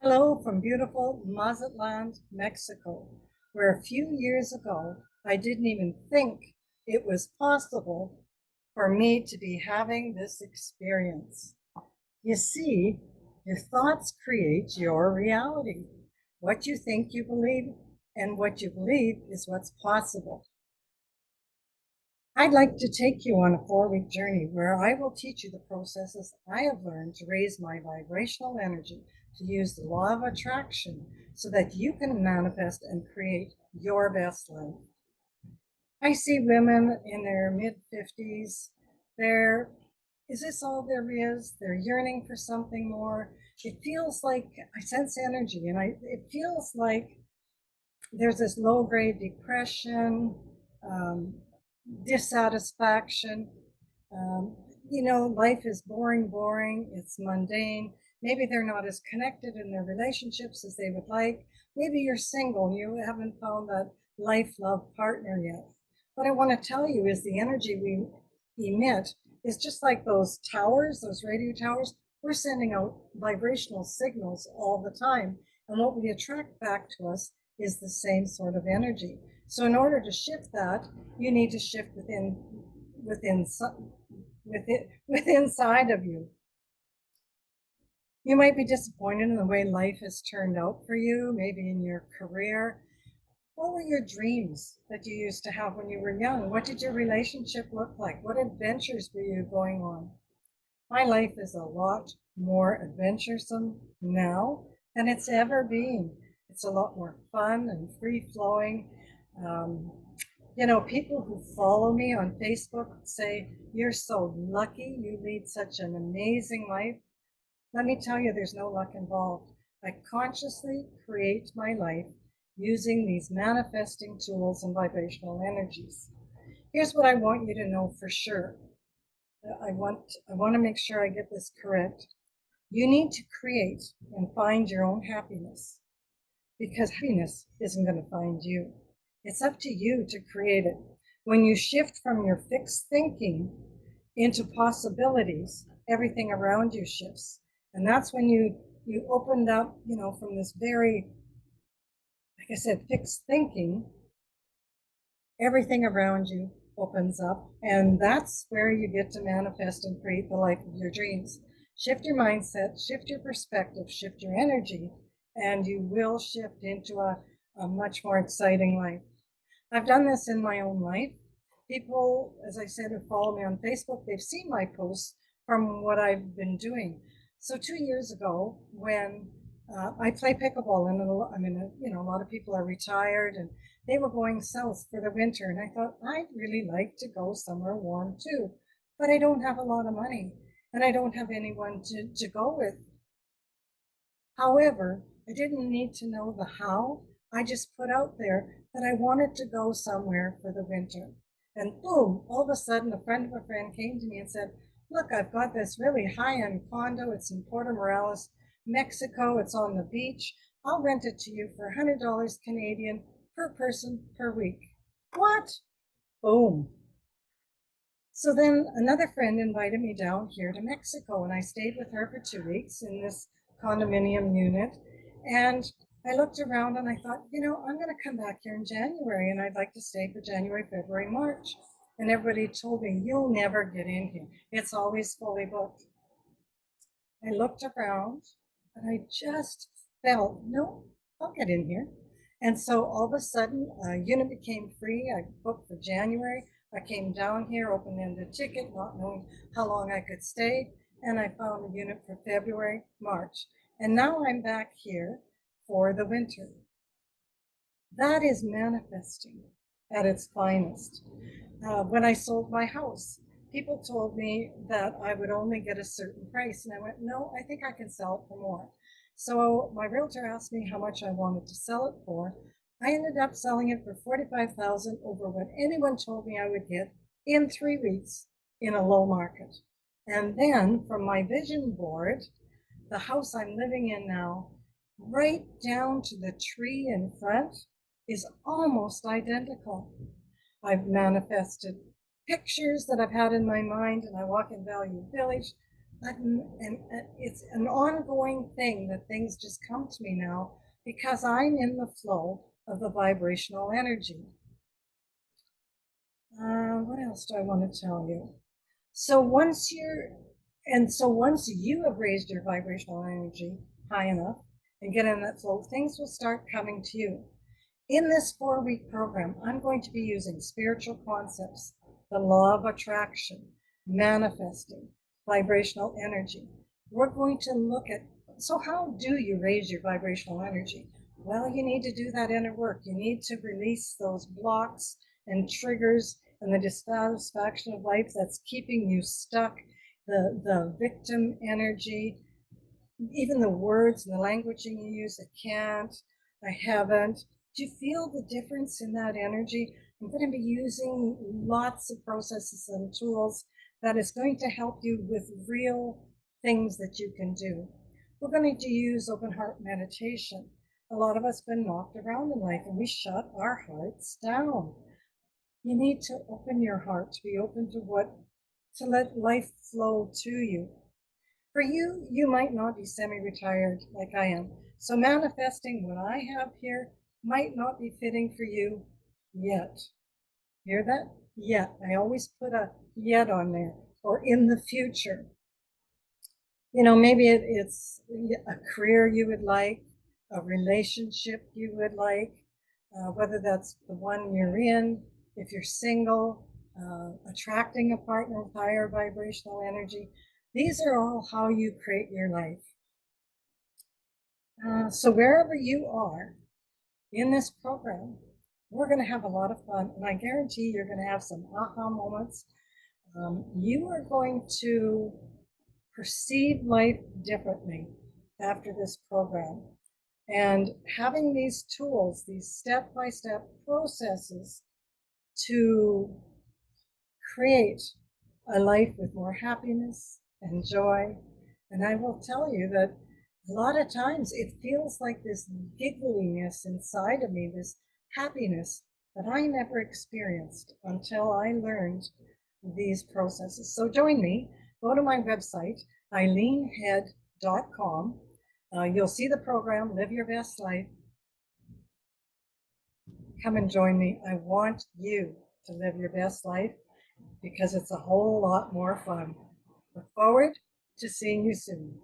Hello from beautiful Mazatlan, Mexico, where a few years ago I didn't even think it was possible for me to be having this experience. You see, your thoughts create your reality. What you think you believe and what you believe is what's possible. I'd like to take you on a 4-week journey where I will teach you the processes I have learned to raise my vibrational energy, to use the law of attraction so that you can manifest and create your best life. I see women in their mid-50s. Is this all there is? They're yearning for something more. It feels like I sense energy, and it feels like there's this low-grade depression, um, dissatisfaction. Um, Life is boring, it's mundane. Maybe they're not as connected in their relationships as they would like. Maybe you're single, you haven't found that life love partner yet. What I want to tell you is the energy we emit is just like those towers, those radio towers. We're sending out vibrational signals all the time. And what we attract back to us is the same sort of energy. So in order to shift that, you need to shift within inside of you. You might be disappointed in the way life has turned out for you, maybe in your career. What were your dreams that you used to have when you were young? What did your relationship look like? What adventures were you going on? My life is a lot more adventuresome now than it's ever been. It's a lot more fun and free flowing. Um, People who follow me on Facebook say, "You're so lucky, you lead such an amazing life." Let me tell you, there's no luck involved. I consciously create my life using these manifesting tools and vibrational energies. Here's what I want you to know for sure. I want to make sure I get this correct. You need to create and find your own happiness, because happiness isn't going to find you. It's up to you to create it. When you shift from your fixed thinking into possibilities, everything around you shifts. And that's when you opened up, from this very, like I said, fixed thinking, everything around you opens up. And that's where you get to manifest and create the life of your dreams. Shift your mindset, shift your perspective, shift your energy, and you will shift into a much more exciting life. I've done this in my own life. People, as I said, who follow me on Facebook, they've seen my posts from what I've been doing. So 2 years ago, when I play pickleball, and a lot of people are retired, and they were going south for the winter, and I thought I'd really like to go somewhere warm too, but I don't have a lot of money, and I don't have anyone to go with. However, I didn't need to know the how. I just put out there that I wanted to go somewhere for the winter. And boom, all of a sudden, a friend of a friend came to me and said, "Look, I've got this really high-end condo. It's in Puerto Morelos, Mexico. It's on the beach. I'll rent it to you for $100 Canadian per person per week." What? Boom. So then another friend invited me down here to Mexico, and I stayed with her for 2 weeks in this condominium unit. And I looked around and I thought, I'm going to come back here in January, and I'd like to stay for January, February, March. And everybody told me, "You'll never get in here. It's always fully booked." I looked around and I just felt, no, I'll get in here. And so all of a sudden, a unit became free. I booked for January. I came down here, open-ended ticket, not knowing how long I could stay. And I found a unit for February, March. And now I'm back here for the winter. That is manifesting at its finest. When I sold my house, people told me that I would only get a certain price. And I went, "No, I think I can sell it for more." So my realtor asked me how much I wanted to sell it for. I ended up selling it for $45,000 over what anyone told me I would get in 3 weeks in a low market. And then from my vision board, the house I'm living in now, right down to the tree in front, is almost identical. I've manifested pictures that I've had in my mind, and I walk in Value Village. it's an ongoing thing that things just come to me now because I'm in the flow of the vibrational energy. What else do I want to tell you? So once you're, so once you have raised your vibrational energy high enough and get in that flow, things will start coming to you. In this 4-week program, I'm going to be using spiritual concepts, the law of attraction, manifesting, vibrational energy. We're going to look at, so how do you raise your vibrational energy? Well, you need to do that inner work. You need to release those blocks and triggers and the dissatisfaction of life that's keeping you stuck, the victim energy, even the words and the languaging you use, I can't, I haven't. Do you feel the difference in that energy? I'm going to be using lots of processes and tools that is going to help you with real things that you can do. We're going to use open heart meditation. A lot of us have been knocked around in life and we shut our hearts down. You need to open your heart, to be open to let life flow to you. For you, you might not be semi-retired like I am. So manifesting what I have here might not be fitting for you yet. Hear that? Yet. I always put a yet on there, or in the future. Maybe it's a career you would like, a relationship you would like, whether that's the one you're in, if you're single, attracting a partner with higher vibrational energy. These are all how you create your life. So wherever you are in this program, we're going to have a lot of fun, and I guarantee you're going to have some aha moments. You are going to perceive life differently after this program. And having these tools, these step-by-step processes to create a life with more happiness and joy. And I will tell you that a lot of times it feels like this giggliness inside of me, this happiness that I never experienced until I learned these processes. So join me, go to my website, eileenhead.com. You'll see the program, Live Your Best Life. Come and join me. I want you to live your best life because it's a whole lot more fun. Look forward to seeing you soon.